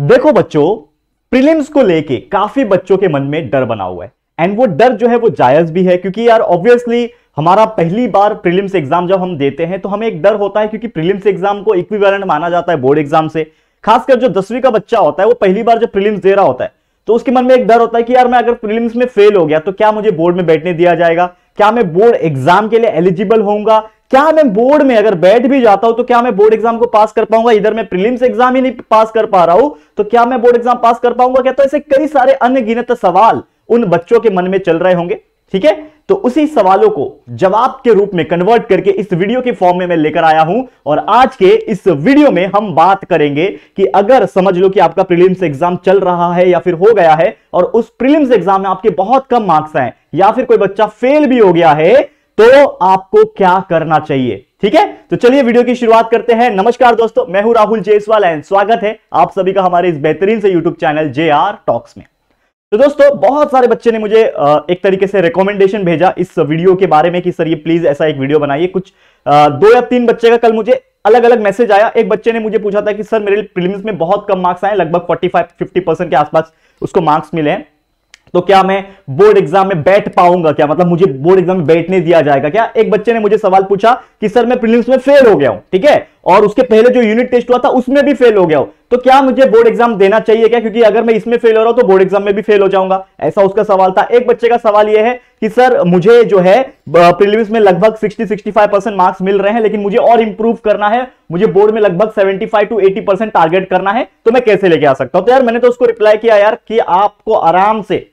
देखो बच्चों, प्रीलिम्स को लेके काफी बच्चों के मन में डर बना हुआ है एंड वो डर जो है वो जायज भी है, क्योंकि यार ऑब्वियसली हमारा पहली बार प्रीलिम्स एग्जाम जब हम देते हैं तो हमें एक डर होता है, क्योंकि प्रीलिम्स एग्जाम को इक्विवेलेंट माना जाता है बोर्ड एग्जाम से। खासकर जो 10वीं का बच्चा होता है वो पहली बार जब प्रीलिम्स दे रहा होता है तो उसके मन में एक डर होता है कि यार मैं अगर प्रीलिम्स में फेल हो गया तो क्या मुझे बोर्ड में बैठने दिया जाएगा, क्या मैं बोर्ड एग्जाम के लिए एलिजिबल होऊंगा, क्या मैं बोर्ड में अगर बैठ भी जाता हूं तो क्या मैं बोर्ड एग्जाम को पास कर पाऊंगा, इधर मैं प्रीलिम्स एग्जाम ही नहीं पास कर पा रहा हूं तो क्या मैं बोर्ड एग्जाम पास कर पाऊंगा क्या। तो ऐसे कई सारे अनगिनत सवाल उन बच्चों के मन में चल रहे होंगे, ठीक है। तो उसी सवालों को जवाब के रूप में कन्वर्ट करके इस वीडियो के फॉर्म में मैं लेकर आया हूं और आज के इस वीडियो में हम बात करेंगे कि अगर समझ लो कि आपका प्रीलिम्स एग्जाम चल रहा है या फिर हो गया है और उस प्रीलिम्स एग्जाम में आपके बहुत कम मार्क्स हैं या फिर कोई बच्चा फेल भी हो गया है तो आपको क्या करना चाहिए, ठीक है। तो चलिए वीडियो की शुरुआत करते हैं। नमस्कार दोस्तों, मैं हूं राहुल जायसवाल एंड स्वागत है आप सभी का हमारे इस बेहतरीन से यूट्यूब चैनल JR टॉक्स में। तो दोस्तों, बहुत सारे बच्चे ने मुझे एक तरीके से रिकमेंडेशन भेजा इस वीडियो के बारे में कि सर ये प्लीज ऐसा एक वीडियो बनाइए। कुछ 2 या 3 बच्चे का कल मुझे अलग अलग मैसेज आया। एक बच्चे ने मुझे पूछा था कि सर मेरे प्रीलिम्स में बहुत कम मार्क्स आए, लगभग 45-50% के आसपास उसको मार्क्स मिले हैं, तो क्या मैं बोर्ड एग्जाम में बैठ पाऊंगा, क्या मतलब मुझे बोर्ड एग्जाम में बैठने दिया जाएगा क्या। एक बच्चे ने मुझे सवाल पूछा कि सर मैं प्रीलिम्स में फेल हो गया हूं, ठीक है, और उसके पहले जो यूनिट टेस्ट हुआ था उसमें भी फेल हो गया हूं, तो क्या मुझे बोर्ड एग्जाम देना चाहिए क्या, क्योंकि अगर मैं इसमें फेल हो रहा हूं तो बोर्ड एग्जाम में भी फेल हो जाऊंगा। ऐसा उसका सवाल था। एक बच्चे का सवाल यह है कि सर मुझे जो है प्रीलिम्स में लगभग 60-65% मार्क्स मिल रहे हैं, लेकिन मुझे और इंप्रूव करना है, मुझे बोर्ड में लगभग 75-80% टारगेट करना है, तो मैं कैसे लेके आ सकता हूं। तो यार मैंने तो उसको रिप्लाई किया यार कि आपको आराम से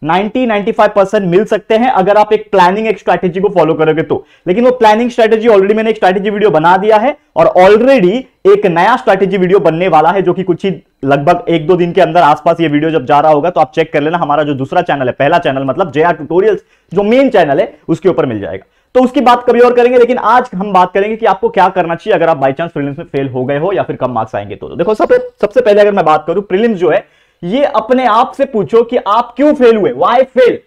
90-95% मिल सकते हैं अगर आप एक प्लानिंग एक स्ट्रैटेजी को फॉलो करोगे तो। लेकिन वो प्लानिंग स्ट्रैटेजी ऑलरेडी मैंने एक स्ट्रैटेजी वीडियो बना दिया है और ऑलरेडी एक नया स्ट्रैटेजी वीडियो बनने वाला है जो कि कुछ ही लगभग 1-2 दिन के अंदर आसपास ये वीडियो जब जा रहा होगा तो आप चेक कर लेना। हमारा जो दूसरा चैनल है, पहला चैनल मतलब JR ट्यूटोरियल्स जो मेन चैनल है, उसके ऊपर मिल जाएगा। तो उसकी बात कभी और करेंगे, लेकिन आज हम बात करेंगे कि आपको क्या करना चाहिए अगर आप बाई चांस प्रीलिम्स में फेल हो गए हो या फिर कम मार्क्स आएंगे तो। देखो सबसे पहले अगर मैं बात करूं, प्रीलिम्स जो है ये अपने आप से पूछो कि आप क्यों फेल हुए, व्हाई फेल।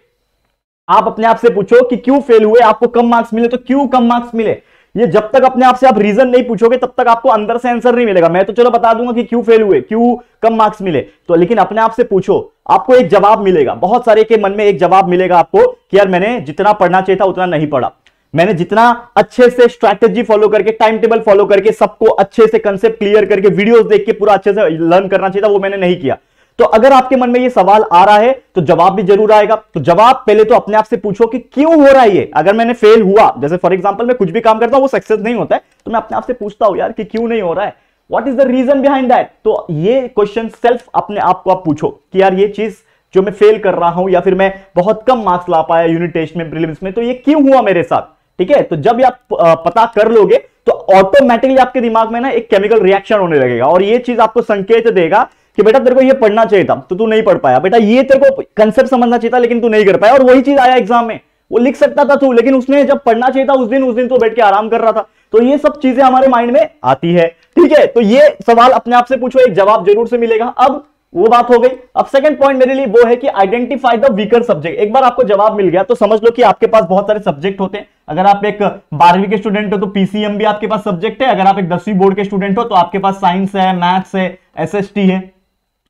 आप अपने आप से पूछो कि क्यों फेल हुए, आपको कम मार्क्स मिले तो क्यों कम मार्क्स मिले। ये जब तक अपने आप से आप रीजन नहीं पूछोगे तब तक आपको अंदर से आंसर नहीं मिलेगा। मैं तो चलो बता दूंगा कि क्यों फेल हुए, क्यों कम मार्क्स मिले, तो लेकिन अपने आप से पूछो, आपको एक जवाब मिलेगा। बहुत सारे के मन में एक जवाब मिलेगा आपको कि यार मैंने जितना पढ़ना चाहिए था उतना नहीं पढ़ा, मैंने जितना अच्छे से स्ट्रैटेजी फॉलो करके, टाइम टेबल फॉलो करके, सबको अच्छे से कंसेप्ट क्लियर करके, वीडियोस देख के पूरा अच्छे से लर्न करना चाहिए था, वो मैंने नहीं किया। तो अगर आपके मन में ये सवाल आ रहा है तो जवाब भी जरूर आएगा। तो जवाब पहले तो अपने आप से पूछो कि क्यों हो रहा है ये। अगर मैंने फेल हुआ, जैसे फॉर एग्जांपल मैं कुछ भी काम करता हूं वो सक्सेस नहीं होता है, तो मैं अपने आप से पूछता हूं यार कि क्यों नहीं हो रहा है, what is the reason behind that. तो ये क्वेश्चन सेल्फ अपने आप को आप पूछो कि यार ये चीज जो मैं फेल कर रहा हूं या फिर मैं बहुत कम मार्क्स ला पाया यूनिट टेस्ट में, प्रीलिम्स में, तो ये क्यों हुआ मेरे साथ, ठीक है। तो जब आप पता कर लोगे तो ऑटोमेटिकली आपके दिमाग में ना एक केमिकल रिएक्शन होने लगेगा और ये चीज आपको संकेत देगा कि बेटा तेरे को ये पढ़ना चाहिए था तो तू नहीं पढ़ पाया, बेटा ये तेरे को कंसेप्ट समझना चाहिए था लेकिन तू नहीं कर पाया। और वही चीज आया एग्जाम में, वो लिख सकता था तू, लेकिन उसने जब पढ़ना चाहिए था उस दिन तो बैठ के आराम कर रहा था। तो ये सब चीजें हमारे माइंड में आती है, ठीक है। तो ये सवाल अपने आप से पूछो, एक जवाब जरूर से मिलेगा। अब वो बात हो गई। अब सेकंड पॉइंट मेरे लिए वो है कि आइडेंटिफाई द वीकर सब्जेक्ट। एक बार आपको जवाब मिल गया तो समझ लो कि आपके पास बहुत सारे सब्जेक्ट होते हैं। अगर आप एक 12वीं के स्टूडेंट हो तो PCM भी आपके पास सब्जेक्ट है। अगर आप एक 10वीं बोर्ड के स्टूडेंट हो तो आपके पास साइंस है, मैथ्स है, SST है,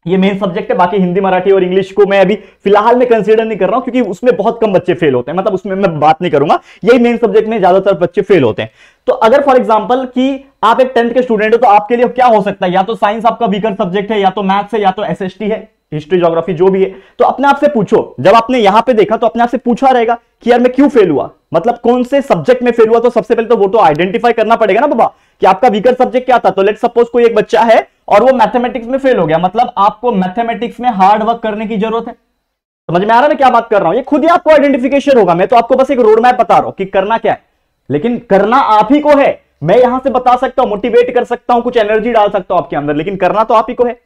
ये मेन सब्जेक्ट है। बाकी हिंदी, मराठी और इंग्लिश को मैं अभी फिलहाल में कंसीडर नहीं कर रहा हूं क्योंकि उसमें बहुत कम बच्चे फेल होते हैं, मतलब उसमें मैं बात नहीं करूंगा। यही मेन सब्जेक्ट में ज्यादातर बच्चे फेल होते हैं। तो अगर फॉर एग्जांपल कि आप एक 10th के स्टूडेंट हो तो आपके लिए क्या हो सकता है, या तो साइंस आपका वीकर सब्जेक्ट है, या तो मैथ्स है, या तो SST है, हिस्ट्री ज्योग्राफी जो भी है। तो अपने आप से पूछो, जब आपने यहां पे देखा तो अपने आप से पूछा रहेगा कि यार मैं क्यों फेल हुआ, मतलब कौन से सब्जेक्ट में फेल हुआ। तो सबसे पहले तो वो तो आइडेंटिफाई करना पड़ेगा ना बाबा कि आपका वीकर सब्जेक्ट क्या था। तो लेट्स सपोज कोई एक बच्चा है और वो मैथमेटिक्स में फेल हो गया, मतलब आपको मैथमेटिक्स में हार्ड वर्क करने की जरूरत है। समझ में आ रहा है मैं क्या बात कर रहा हूं, ये खुद ही आपको आइडेंटिफिकेशन होगा। मैं तो आपको बस एक रोड मैप बता रहा हूं कि करना क्या है, लेकिन करना आप ही को है। मैं यहां से बता सकता हूं, मोटिवेट कर सकता हूं, कुछ एनर्जी डाल सकता हूं आपके अंदर, लेकिन करना तो आप ही को है।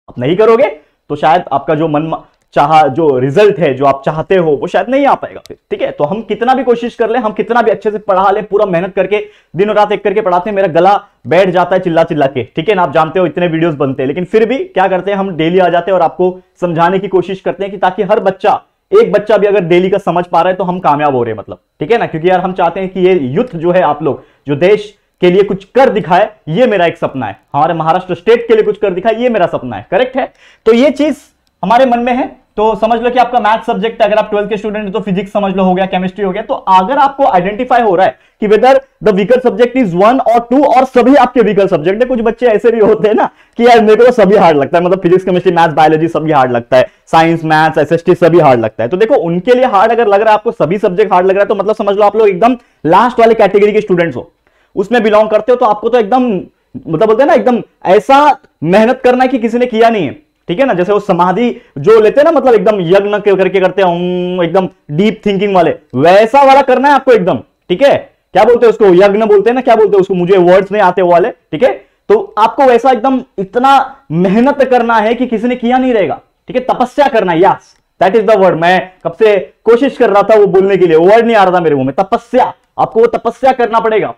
आप नहीं करोगे तो शायद आपका जो मन चाहा जो रिजल्ट है जो आप चाहते हो वो शायद नहीं आ पाएगा फिर, ठीक है। तो हम कितना भी कोशिश कर ले, हम कितना भी अच्छे से पढ़ा ले, पूरा मेहनत करके दिनों रात एक करके पढ़ाते हैं, मेरा गला बैठ जाता है चिल्ला चिल्ला के, ठीक है ना। आप जानते हो इतने वीडियोस बनते हैं, लेकिन फिर भी क्या करते हैं हम, डेली आ जाते हैं और आपको समझाने की कोशिश करते हैं कि ताकि हर बच्चा, एक बच्चा भी अगर डेली का समझ पा रहा है तो हम कामयाब हो रहे हैं, मतलब, ठीक है ना। क्योंकि यार हम चाहते हैं कि ये यूथ जो है, आप लोग जो देश के लिए कुछ कर दिखाए, ये मेरा एक सपना है। हमारे महाराष्ट्र स्टेट के लिए कुछ कर दिखाए, ये मेरा सपना है। करेक्ट है? तो ये चीज हमारे मन में है। तो समझ लो कि आपका मैथ सब्जेक्ट है, अगर आप 12th के स्टूडेंट हैं तो फिजिक्स समझ लो हो गया, केमिस्ट्री हो गया। तो अगर आपको आइडेंटिफाई हो रहा है कि whether the weaker subject is 1 और 2 और सभी आपके वीकर सब्जेक्ट है, कुछ बच्चे ऐसे भी होते हैं ना कि यार मेरे को तो सभी हार्ड लगता है, मतलब फिजिक्स, केमिस्ट्री, मैथ्स, बायोलॉजी सभी हार्ड लगता है, साइंस, मैथ्स, एसएसटी सभी हार्ड लगता है। तो देखो उनके लिए हार्ड अगर लग रहा है, आपको सभी सब्जेक्ट हार्ड लग रहा है, तो मतलब समझ लो आप लोग एकदम लास्ट वाले कैटेगरी के स्टूडेंट्स हो, उसमें बिलोंग करते हो। तो आपको तो एकदम मतलब बोलते हैं ना एकदम ऐसा मेहनत करना है कि किसी ने किया नहीं है। ठीक है ना? जैसे वो समाधि जो लेते हैं ना, मतलब एकदम यज्ञ करके करते हैं, एकदम डीप थिंकिंग वाले, वैसा वाला करना है आपको एकदम। ठीक है? क्या बोलते हैं उसको? यज्ञ बोलते हैं ना, क्या बोलते हैं उसको, मुझे वर्ड्स नहीं आते वो वाले। ठीक है? तो आपको वैसा एकदम इतना मेहनत करना है कि किसी ने किया नहीं रहेगा। ठीक है? तपस्या करना है, yes that is the word. मैं कब से कोशिश कर रहा था वो बोलने के लिए, वर्ड नहीं आ रहा था मेरे मुंह में। तपस्या, आपको वो तपस्या करना पड़ेगा।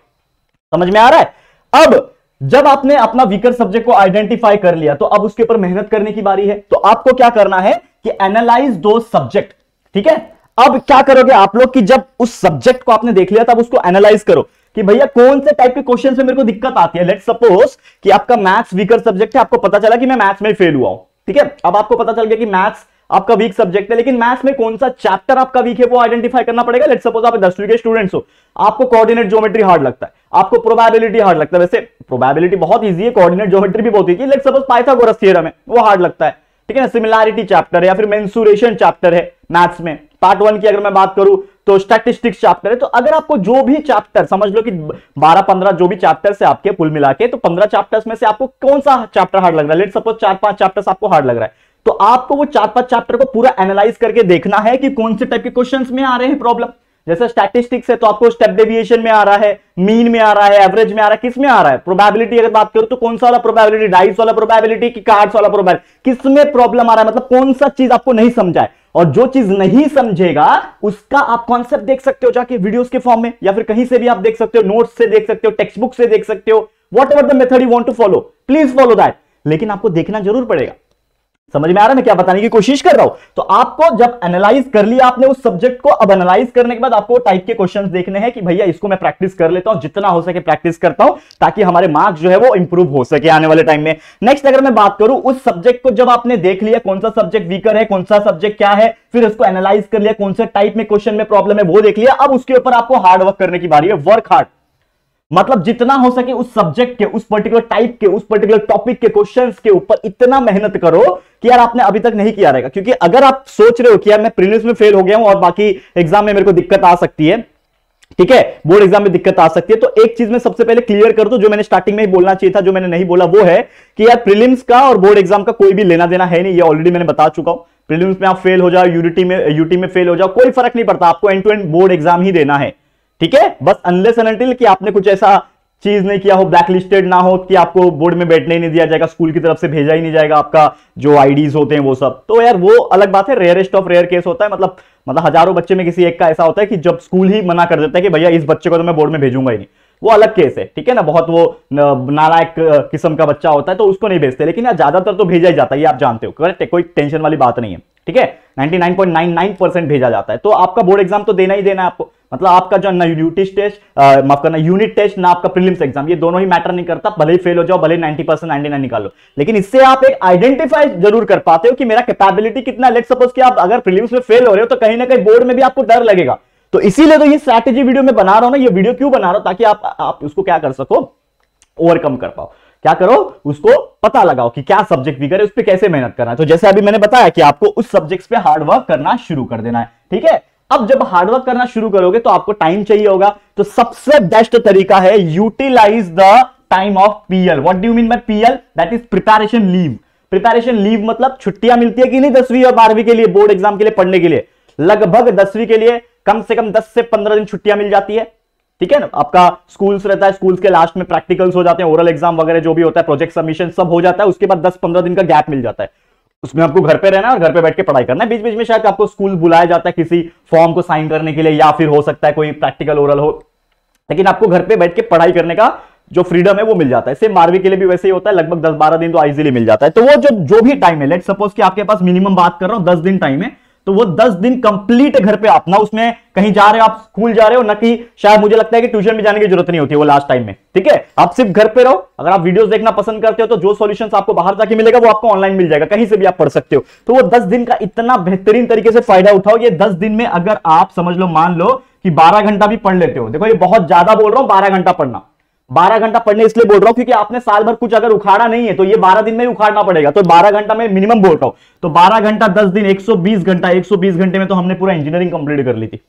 समझ में आ रहा है? अब जब आपने अपना वीकर सब्जेक्ट को आइडेंटिफाई कर लिया, तो अब उसके ऊपर मेहनत करने की बारी है। तो आपको क्या करना है कि एनालाइज दो सब्जेक्ट। ठीक है? अब क्या करोगे आप लोग कि जब उस सब्जेक्ट को आपने देख लिया, तब उसको एनालाइज करो कि भैया कौन से टाइप के क्वेश्चन में मेरे को दिक्कत आती है। लेट्स सपोज कि आपका मैथ्स वीकर सब्जेक्ट है, आपको पता चला कि मैं मैथ्स में फेल हुआ हूं। ठीक है? अब आपको पता चल गया कि मैथ्स आपका वीक सब्जेक्ट है, लेकिन मैथ्स में कौन सा चैप्टर आपका वीक है वो आइडेंटिफाई करना पड़ेगा। लेट्स सपोज आप 10वीं के स्टूडेंट्स हो, आपको कोऑर्डिनेट ज्योमेट्री हार्ड लगता है, आपको प्रोबेबिलिटी हार्ड लगता है। वैसे प्रोबेबिलिटी बहुत इजी है, कोऑर्डिनेट ज्योमेट्री भी बहुत इजी है। लेट्स सपोज पाइथागोरस थ्योरम है, वो हार्ड लगता है। ठीक है ना? सिमिलैरिटी चैप्टर है या फिर मेंसुरेशन चैप्टर है मैथ्स में। पार्ट 1 की अगर मैं बात करूं तो स्टैटिस्टिक्स चैप्टर है। तो अगर आपको जो भी चैप्टर, समझ लो कि 12-15 जो भी चैप्टर्स है आपके कुल मिला के, तो 15 चैप्टर्स में से आपको कौन सा चैप्टर हार्ड लग रहा है। लेट्स सपोज 4-5 चैप्टर्स आपको हार्ड लग रहा है, तो आपको वो 4-5 चैप्टर को पूरा एनालाइज करके देखना है कि कौन से टाइप के क्वेश्चंस में आ रहे हैं प्रॉब्लम। जैसे स्टैटिस्टिक्स है तो आपको स्टेप डेविएशन में आ रहा है, मीन में आ रहा है, एवरेज में आ रहा है, किस में आ रहा है। प्रोबेबिलिटी अगर बात करूं तो कौन सा वाला प्रोबेबिलिटी, डाइस वाला प्रोबेबिलिटी कि कार्ड्स वाला प्रोबेबिलिटी, किस में प्रॉब्लम आ रहा है, मतलब कौन सा चीज आपको नहीं समझा है। और जो चीज नहीं समझेगा उसका आप कॉन्सेप्ट देख सकते हो जाके वीडियोस के फॉर्म में, या फिर कहीं से भी आप देख सकते हो, नोट्स से देख सकते हो, टेक्स्ट बुक से देख सकते हो। Whatever the method you want to follow, please follow that, लेकिन आपको देखना जरूर पड़ेगा। समझ में आ रहा है मैं क्या बताने की कोशिश कर रहा हूं? तो आपको जब एनालाइज कर लिया आपने उस सब्जेक्ट को, अब एनालाइज करने के बाद आपको टाइप के क्वेश्चंस देखने हैं कि भैया इसको मैं प्रैक्टिस कर लेता हूं, जितना हो सके प्रैक्टिस करता हूं, ताकि हमारे मार्क्स जो है वो इंप्रूव हो सके आने वाले टाइम में। नेक्स्ट अगर मैं बात करूं, उस सब्जेक्ट को जब आपने देख लिया कौन सा सब्जेक्ट वीकर है, कौन सा सब्जेक्ट क्या है, फिर उसको एनालाइज कर लिया, कौन से टाइप में क्वेश्चन में प्रॉब्लम है वो देख लिया, अब उसके ऊपर आपको हार्ड वर्क करने की बारी है। वर्क हार्ड मतलब जितना हो सके उस सब्जेक्ट के, उस पर्टिकुलर टाइप के, उस पर्टिकुलर टॉपिक के क्वेश्चंस के ऊपर इतना मेहनत करो कि यार आपने अभी तक नहीं किया रहेगा। क्योंकि अगर आप सोच रहे हो कि यार मैं प्रीलिम्स में फेल हो गया हूं और बाकी एग्जाम में मेरे को दिक्कत आ सकती है, ठीक है, बोर्ड एग्जाम में दिक्कत आ सकती है, तो एक चीज मैं सबसे पहले क्लियर कर दूं, जो मैंने स्टार्टिंग में ही बोलना चाहिए था, जो मैंने नहीं बोला, वो है कि यार प्रीलिम्स का और बोर्ड एग्जाम का कोई भी लेना देना है नहीं। ये ऑलरेडी मैंने बता चुका हूं। प्रीलिम्स में आप फेल हो जाओ, यूटी में फेल हो जाओ, कोई फर्क नहीं पड़ता, आपको end to end board exam ही देना है। ठीक है? बस अनलेस एंड अनटिल कि आपने कुछ ऐसा चीज नहीं किया हो, ब्लैकलिस्टेड ना हो कि आपको बोर्ड में बैठने ही नहीं दिया जाएगा, स्कूल की तरफ से भेजा ही नहीं जाएगा आपका जो आईडीज होते हैं वो सब, तो यार वो अलग बात है। रेयरेस्ट ऑफ रेयर केस होता है, मतलब हजारों बच्चे में किसी एक का ऐसा होता है कि जब स्कूल ही मना कर देता है कि भैया इस बच्चे को तो मैं बोर्ड में भेजूंगा ही नहीं, वो अलग केस है। ठीक है ना? बहुत वो नालायक किस्म का बच्चा होता है तो उसको नहीं भेजते, लेकिन यार ज्यादातर तो भेजा ही जाता है, ये आप जानते हो। करेक्ट है? कोई टेंशन वाली बात नहीं है। ठीक है? 99.99% भेजा जाता है। तो आपका बोर्ड एग्जाम तो देना ही देना है आपको, मतलब आपका जो यूनिट टेस्ट, माफ करना, यूनिट टेस्ट ना आपका प्रीलिम्स एग्जाम, ये दोनों ही मैटर नहीं करता, भले ही फेल हो जाओ, भले 90% 99 निकालो, लेकिन इससे आप एक आइडेंटिफाई जरूर कर पाते हो कि मेरा कैपेबिलिटी कितना। लेट्स सपोज कि आप अगर प्रीलिम्स में फेल हो रहे हो तो कहीं ना कहीं बोर्ड में भी आपको डर लगेगा। तो इसीलिए तो ये स्ट्रैटेजी वीडियो में बना रहा हूं ना, ये वीडियो क्यों बना रहा हूं, ताकि आप उसको क्या कर सको, ओवरकम कर पाओ। क्या करो, उसको पता लगाओ कि क्या सब्जेक्ट वीकर है, उस पर कैसे मेहनत करना है। तो जैसे अभी मैंने बताया कि आपको उस सब्जेक्ट्स पे हार्ड वर्क करना शुरू कर देना है। ठीक है? अब जब हार्ड वर्क करना शुरू करोगे तो आपको टाइम चाहिए होगा, तो सबसे बेस्ट तरीका है utilise the time of PL. What do you mean by PL? That is preparation leave. Preparation leave मतलब छुट्टियां मिलती है कि नहीं 10वीं और 12वीं के लिए, बोर्ड एग्जाम के लिए पढ़ने के लिए। लगभग 10वीं के लिए कम से कम 10 से 15 दिन छुट्टियां मिल जाती है। ठीक है ना? आपका स्कूल्स रहता है, स्कूल्स के लास्ट में प्रैक्टिकल्स हो जाते हैं, ओरल एग्जाम वगैरह जो भी होता है, प्रोजेक्ट सबमिशन सब हो जाता है, उसके बाद 10-15 दिन का गैप मिल जाता है। उसमें आपको घर पे रहना है और घर पे बैठ के पढ़ाई करना है। बीच बीच में शायद आपको स्कूल बुलाया जाता है किसी फॉर्म को साइन करने के लिए, या फिर हो सकता है कोई प्रैक्टिकल ओरल हो, लेकिन आपको घर पे बैठ के पढ़ाई करने का जो फ्रीडम है वो मिल जाता है। सेम 12वीं के लिए भी वैसे ही होता है, लगभग 10-12 दिन तो इजीली मिल जाता है। तो वो जो भी टाइम है, लेट्स सपोज कि आपके पास मिनिमम बात कर रहा हूं 10 दिन टाइम है, तो वो 10 दिन कंप्लीट घर पे, आप ना उसमें कहीं जा रहे हो, आप स्कूल जा रहे हो ना, कि शायद मुझे लगता है कि ट्यूशन में जाने की जरूरत नहीं होती है वो लास्ट टाइम में, ठीक है। आप सिर्फ घर पे रहो। अगर आप वीडियोस देखना पसंद करते हो तो जो सॉल्यूशंस आपको बाहर जाके मिलेगा वो आपको ऑनलाइन मिल जाएगा, कहीं से भी आप पढ़ सकते हो। तो वो 10 दिन का इतना बेहतरीन तरीके से फायदा उठाओ। ये 10 दिन में अगर आप समझ लो, मान लो कि 12 घंटा भी पढ़ लेते हो, देखो ये बहुत ज्यादा बोल रहा हूं 12 घंटा पढ़ना, 12 घंटा पढ़ने इसलिए बोल रहा हूं क्योंकि आपने साल भर कुछ अगर उखाड़ा नहीं है तो ये 12 दिन में ही उखाड़ना पड़ेगा, तो 12 घंटा में मिनिमम बोल रहा हूं। तो 12 घंटा 10 दिन 120 घंटा, 120 घंटे में तो हमने पूरा इंजीनियरिंग कंप्लीट कर ली थी।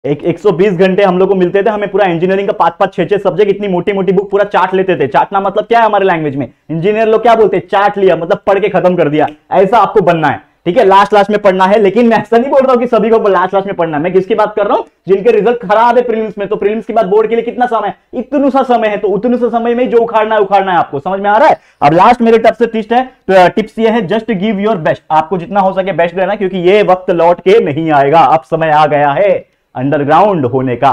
120 घंटे हम लोग को मिलते थे, हमें पूरा इंजीनियरिंग का 5-5 6-6 सब्जेक्ट, इतनी मोटी मोटी बुक पूरा चाट लेते थे। चाटना मतलब क्या है हमारे लैंग्वेज में, इंजीनियर लोग क्या बोलते हैं, चाट लिया मतलब पढ़ के खत्म कर दिया। ऐसा आपको बनना है, ठीक है, लास्ट में पढ़ना है। लेकिन मैं ऐसा नहीं बोल रहा हूं कि सभी को लास्ट में पढ़ना है। मैं किसकी बात कर रहा हूं, जिनके रिजल्ट खराब है प्रीलिम्स में, तो प्रीलिम्स के बाद बोर्ड के लिए कितना समय है, इतना सा समय है, तो उतने सा समय में जो उखाड़ना है आपको, समझ में आ रहा है। अब लास्ट मेरे तरफ से टिप्स ये है, जस्ट गिव योर बेस्ट, आपको जितना हो सके बेस्ट देना, क्योंकि ये वक्त लौट के नहीं आएगा, अब समय आ गया है अंडरग्राउंड होने का,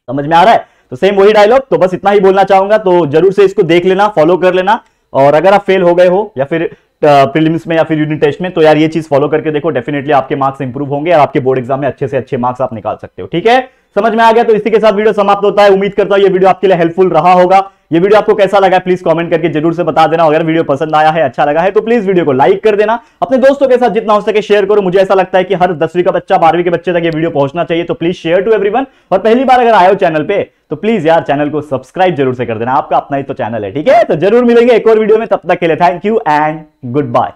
समझ में आ रहा है। तो सेम वही डायलॉग, तो बस इतना ही बोलना चाहूंगा। तो जरूर से इसको देख लेना, फॉलो कर लेना, और अगर आप फेल हो गए हो या फिर प्रीलिम्स में या फिर यूनिट टेस्ट में, तो यार ये चीज फॉलो करके देखो, डेफिनेटली आपके मार्क्स इंप्रूव होंगे और आपके बोर्ड एग्जाम में अच्छे से अच्छे मार्क्स आप निकाल सकते हो, ठीक है। समझ में आ गया, तो इसी के साथ वीडियो समाप्त होता है। उम्मीद करता हूं ये वीडियो आपके लिए हेल्पफुल रहा होगा। ये वीडियो आपको कैसा लगा प्लीज कमेंट करके जरूर से बता देना। अगर वीडियो पसंद आया है, अच्छा लगा है, तो प्लीज वीडियो को लाइक कर देना, अपने दोस्तों के साथ जितना हो सके शेयर करो। मुझे ऐसा लगता है कि हर 10वीं का बच्चा, 12वीं के बच्चे तक ये वीडियो पहुंचना चाहिए, तो प्लीज शेयर टू एवरीवन। और पहली बार अगर आए हो चैनल पे तो प्लीज यार चैनल को सब्सक्राइब जरूर से कर देना, आपका अपना ही तो चैनल है, ठीक है। तो जरूर मिलेंगे एक और वीडियो में, तब तक के लिए thank you and good bye.